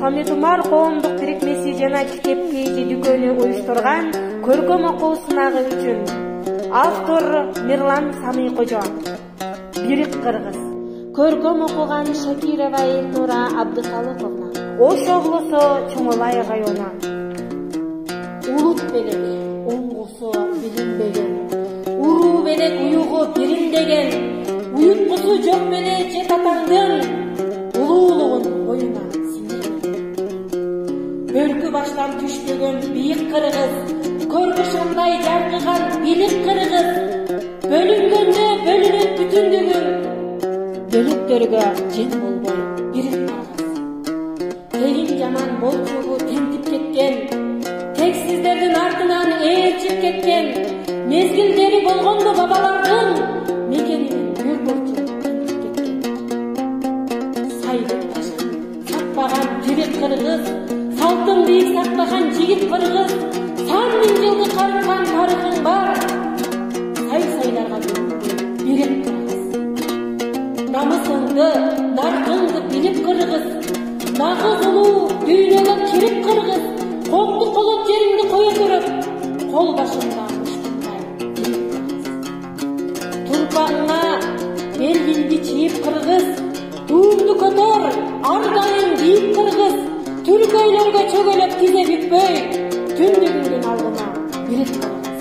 Самитумар коомдук бирикмеси жана кепкейди дүкөнү уюштурган көркөм окуу сынагы үчүн. Автор Мирлан Самийкожо. Бирик кыргыз. Көркөм окуган Шакирова Элнура Абдыкалыковна. Ош облусу Чоңолай району. Улут белек, оңгусу билинбеген. Уруу белек уюгу бириндеген. Уюткусу жок менен же татаңдын улуулугун боюна сиңирген. Бөркү баштан түшпөгөн бийик кыргыз, көргү шамдай жаркыган билик кыргыз. Бөлүнгөндө бөлүнөт бүтүндүгүң, бөлүктөргө жем болбой бирик кыргыз. Тегин жаман болчугу тентип кеткен, тексиздердин артынан ээрчип кеткен, мезгилдери болгондо бабалардын мекенинин бир бурчу тентип кеткен. Сайдын ташын сатпаган жибек кыргыз, салтын бийик сактаган жигит кыргыз, сан миң жылды карыткан тарыхың бар. Сайларга бирик кыргыз. Намысыңды, наркыңды билип кыргыз. Нагыз улуу дүйнөгө кирип кыргыз. Коңду колот жериңди кое көрөп, кол башында уштундай бирик кыргыз. Турпагыңа белгиңди чийип кыргыз. Туңду көтөр, ар дайым бийик кыргыз. Түркөйлөргө чөгөлөп тизе бүкпөй, түндүгүңдүн алдына бирик кыргыз.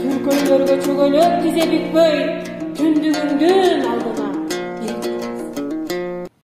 Түркөйлөргө чөгөлөп тизе бүкпөй, түндүгүңдүн алдына